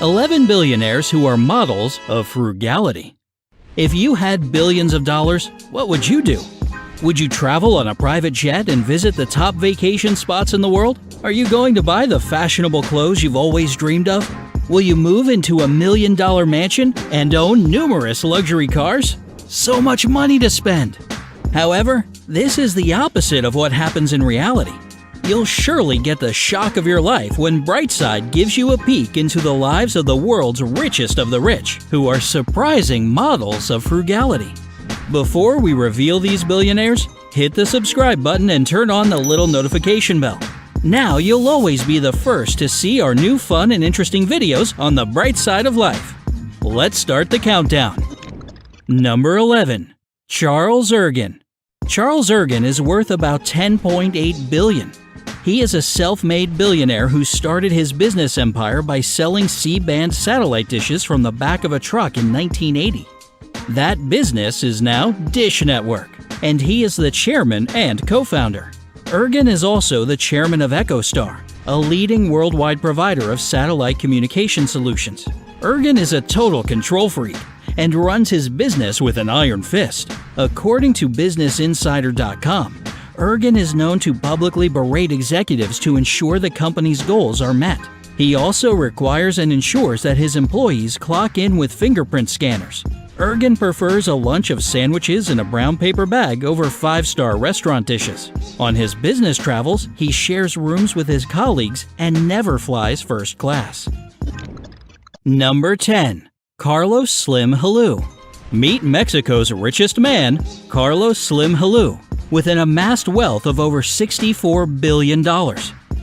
11 billionaires who are models of frugality. If you had billions of dollars, what would you do? Would you travel on a private jet and visit the top vacation spots in the world? Are you going to buy the fashionable clothes you've always dreamed of? Will you move into a $1 million mansion and own numerous luxury cars? So much money to spend! However, this is the opposite of what happens in reality. You'll surely get the shock of your life when Brightside gives you a peek into the lives of the world's richest of the rich, who are surprising models of frugality. Before we reveal these billionaires, hit the subscribe button and turn on the little notification bell. Now you'll always be the first to see our new fun and interesting videos on the bright side of life. Let's start the countdown. Number 11. Charles Ergen. Charles Ergen is worth about $10.8 billion. He is a self-made billionaire who started his business empire by selling C-band satellite dishes from the back of a truck in 1980. That business is now Dish Network, and he is the chairman and co-founder. Ergen is also the chairman of EchoStar, a leading worldwide provider of satellite communication solutions. Ergen is a total control freak and runs his business with an iron fist. According to BusinessInsider.com, Ergen is known to publicly berate executives to ensure the company's goals are met. He also requires and ensures that his employees clock in with fingerprint scanners. Ergen prefers a lunch of sandwiches in a brown paper bag over 5-star restaurant dishes. On his business travels, he shares rooms with his colleagues and never flies first class. Number 10. Carlos Slim Helú. Meet Mexico's richest man, Carlos Slim Helú, with an amassed wealth of over $64 billion.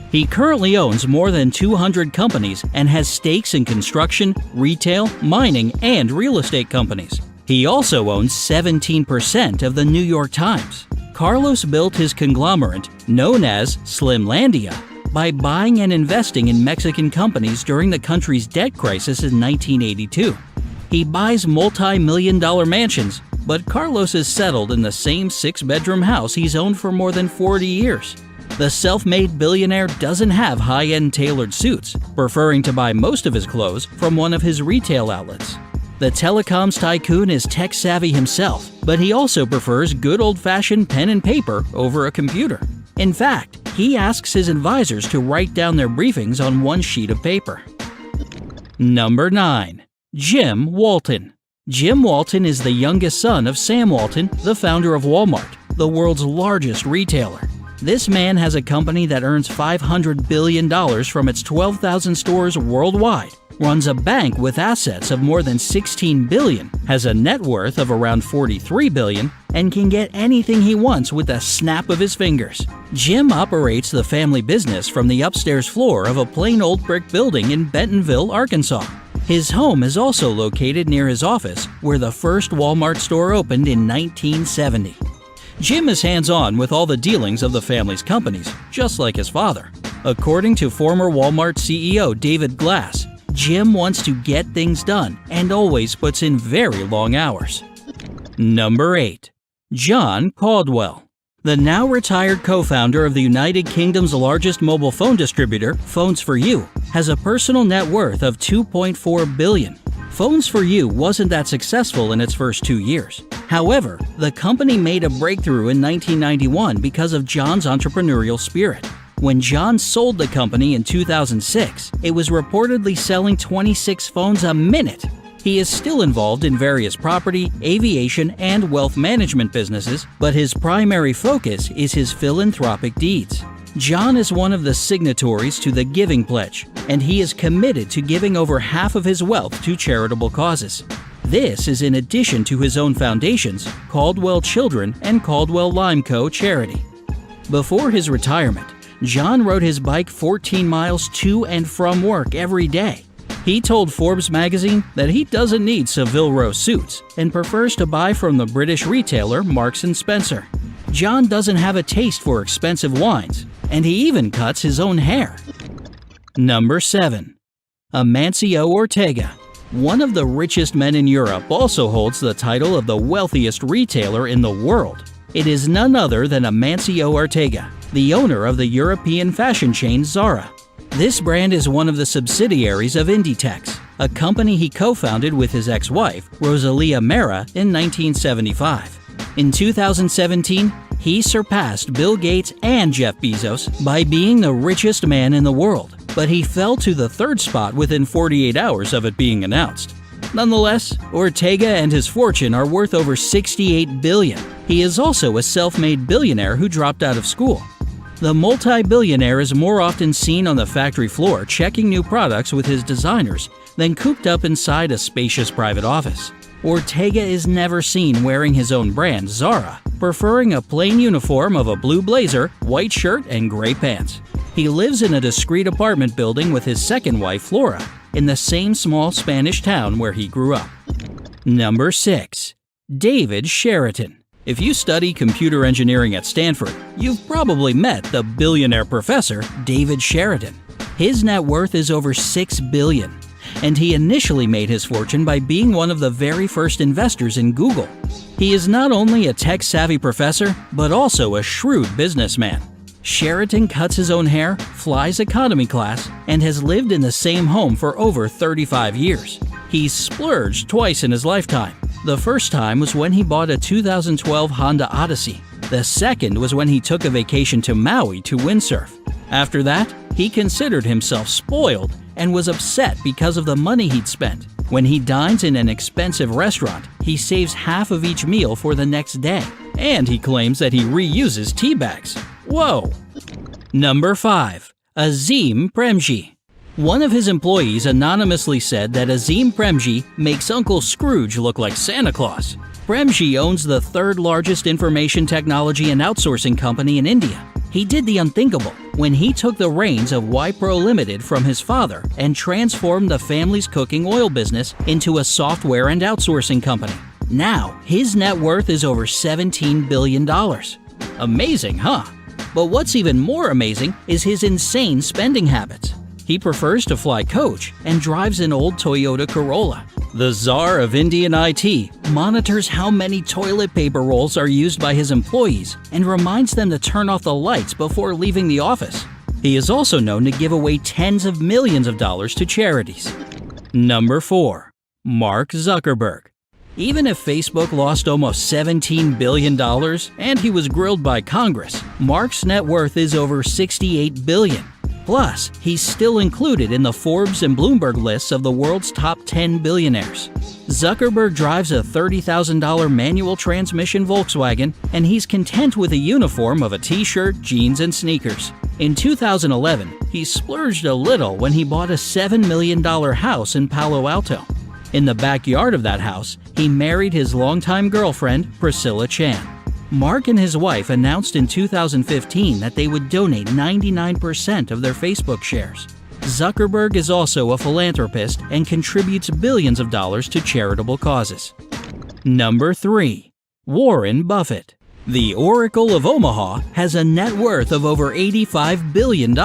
He currently owns more than 200 companies and has stakes in construction, retail, mining, and real estate companies. He also owns 17% of the New York Times. Carlos built his conglomerate, known as Slimlandia, by buying and investing in Mexican companies during the country's debt crisis in 1982. He buys multi-million-dollar mansions, but Carlos is settled in the same 6-bedroom house he's owned for more than 40 years. The self-made billionaire doesn't have high-end tailored suits, preferring to buy most of his clothes from one of his retail outlets. The telecoms tycoon is tech-savvy himself, but he also prefers good old-fashioned pen and paper over a computer. In fact, he asks his advisors to write down their briefings on one sheet of paper. Number 9. Jim Walton. Jim Walton is the youngest son of Sam Walton, the founder of Walmart, the world's largest retailer. This man has a company that earns $500 billion from its 12,000 stores worldwide, runs a bank with assets of more than $16 billion, has a net worth of around $43 billion, and can get anything he wants with a snap of his fingers. Jim operates the family business from the upstairs floor of a plain old brick building in Bentonville, Arkansas. His home is also located near his office, where the first Walmart store opened in 1970. Jim is hands-on with all the dealings of the family's companies, just like his father. According to former Walmart CEO David Glass, Jim wants to get things done and always puts in very long hours. Number 8. John Caldwell. The now retired co-founder of the United Kingdom's largest mobile phone distributor, Phones For You, has a personal net worth of $2.4 billion. Phones For You wasn't that successful in its first 2 years. However, the company made a breakthrough in 1991 because of John's entrepreneurial spirit. When John sold the company in 2006, it was reportedly selling 26 phones a minute. He is still involved in various property, aviation, and wealth management businesses, but his primary focus is his philanthropic deeds. John is one of the signatories to the Giving Pledge, and he is committed to giving over half of his wealth to charitable causes. This is in addition to his own foundations, Caldwell Children and Caldwell Lime Co. Charity. Before his retirement, John rode his bike 14 miles to and from work every day. He told Forbes magazine that he doesn't need Savile Row suits and prefers to buy from the British retailer Marks & Spencer. John doesn't have a taste for expensive wines, and he even cuts his own hair. Number 7. Amancio Ortega. One of the richest men in Europe also holds the title of the wealthiest retailer in the world. It is none other than Amancio Ortega, the owner of the European fashion chain Zara. This brand is one of the subsidiaries of Inditex. a company he co-founded with his ex-wife, Rosalia Mera, in 1975. In 2017, he surpassed Bill Gates and Jeff Bezos by being the richest man in the world, but he fell to the third spot within 48 hours of it being announced. Nonetheless, Ortega and his fortune are worth over $68 billion. He is also a self-made billionaire who dropped out of school. The multi-billionaire is more often seen on the factory floor checking new products with his designers than cooped up inside a spacious private office. Ortega is never seen wearing his own brand, Zara, preferring a plain uniform of a blue blazer, white shirt, and gray pants. He lives in a discreet apartment building with his second wife, Flora, in the same small Spanish town where he grew up. Number 6. David Sheraton. If you study computer engineering at Stanford, you've probably met the billionaire professor David Sheraton. His net worth is over $6 billion, and he initially made his fortune by being one of the very first investors in Google. He is not only a tech-savvy professor, but also a shrewd businessman. Sheraton cuts his own hair, flies economy class, and has lived in the same home for over 35 years. He's splurged twice in his lifetime. The first time was when he bought a 2012 Honda Odyssey. The second was when he took a vacation to Maui to windsurf. After that, he considered himself spoiled and was upset because of the money he'd spent. When he dines in an expensive restaurant, he saves half of each meal for the next day. And he claims that he reuses tea bags. Whoa! Number 5. Azim Premji. One of his employees anonymously said that Azim Premji makes Uncle Scrooge look like Santa Claus. Premji owns the third largest information technology and outsourcing company in India. He did the unthinkable when he took the reins of Wipro Limited from his father and transformed the family's cooking oil business into a software and outsourcing company. Now, his net worth is over $17 billion. Amazing, huh? But what's even more amazing is his insane spending habits. He prefers to fly coach and drives an old Toyota Corolla. The czar of Indian IT monitors how many toilet paper rolls are used by his employees and reminds them to turn off the lights before leaving the office. He is also known to give away tens of millions of dollars to charities. Number 4. Mark Zuckerberg. Even if Facebook lost almost $17 billion and he was grilled by Congress, Mark's net worth is over $68 billion. Plus, he's still included in the Forbes and Bloomberg lists of the world's top 10 billionaires. Zuckerberg drives a $30,000 manual transmission Volkswagen, and he's content with a uniform of a t-shirt, jeans, and sneakers. In 2011, he splurged a little when he bought a $7 million house in Palo Alto. In the backyard of that house, he married his longtime girlfriend, Priscilla Chan. Mark and his wife announced in 2015 that they would donate 99% of their Facebook shares. Zuckerberg is also a philanthropist and contributes billions of dollars to charitable causes. Number 3. Warren Buffett. The Oracle of Omaha has a net worth of over $85 billion.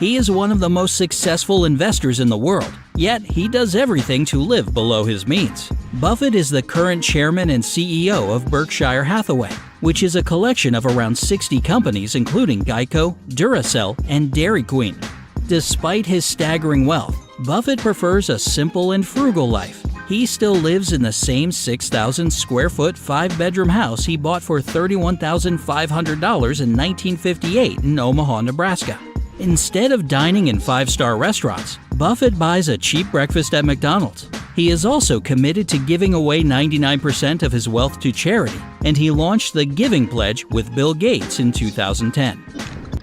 He is one of the most successful investors in the world, yet he does everything to live below his means. Buffett is the current chairman and CEO of Berkshire Hathaway, which is a collection of around 60 companies including Geico, Duracell, and Dairy Queen. Despite his staggering wealth, Buffett prefers a simple and frugal life. He still lives in the same 6,000 square foot 5-bedroom house he bought for $31,500 in 1958 in Omaha, Nebraska. Instead of dining in 5-star restaurants, Buffett buys a cheap breakfast at McDonald's. He is also committed to giving away 99% of his wealth to charity, and he launched the Giving Pledge with Bill Gates in 2010.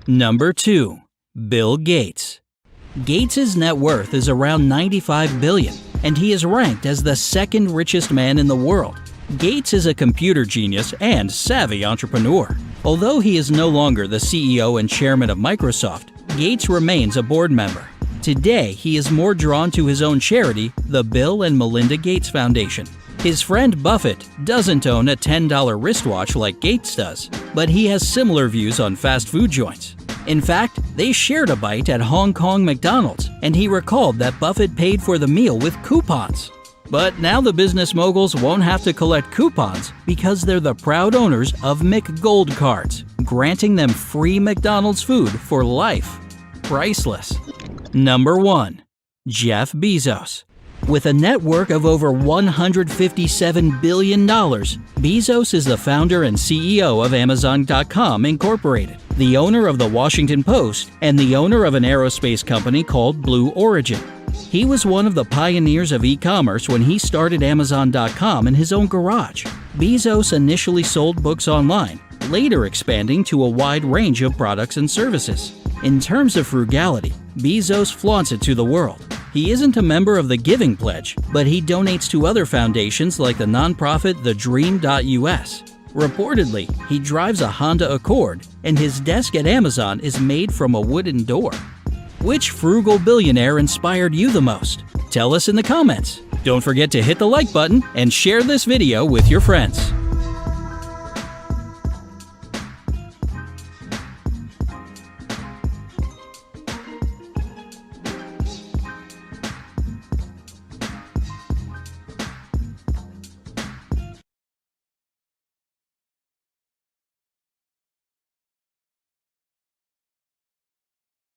Number 2. Bill Gates. Gates' net worth is around $95 billion, and he is ranked as the second richest man in the world. Gates is a computer genius and savvy entrepreneur. Although he is no longer the CEO and chairman of Microsoft, Gates remains a board member. Today, he is more drawn to his own charity, the Bill and Melinda Gates Foundation. His friend Buffett doesn't own a $10 wristwatch like Gates does, but he has similar views on fast food joints. In fact, they shared a bite at Hong Kong McDonald's, and he recalled that Buffett paid for the meal with coupons. But now the business moguls won't have to collect coupons because they're the proud owners of McGold cards, granting them free McDonald's food for life. Priceless. Number 1. Jeff Bezos. With a net worth of over $157 billion, Bezos is the founder and CEO of Amazon.com Incorporated, the owner of the Washington Post, and the owner of an aerospace company called Blue Origin. He was one of the pioneers of e-commerce when he started Amazon.com in his own garage. Bezos initially sold books online, later expanding to a wide range of products and services. In terms of frugality, Bezos flaunts it to the world. He isn't a member of the Giving Pledge, but he donates to other foundations like the nonprofit thedream.us. Reportedly, he drives a Honda Accord, and his desk at Amazon is made from a wooden door. Which frugal billionaire inspired you the most? Tell us in the comments. Don't forget to hit the like button and share this video with your friends.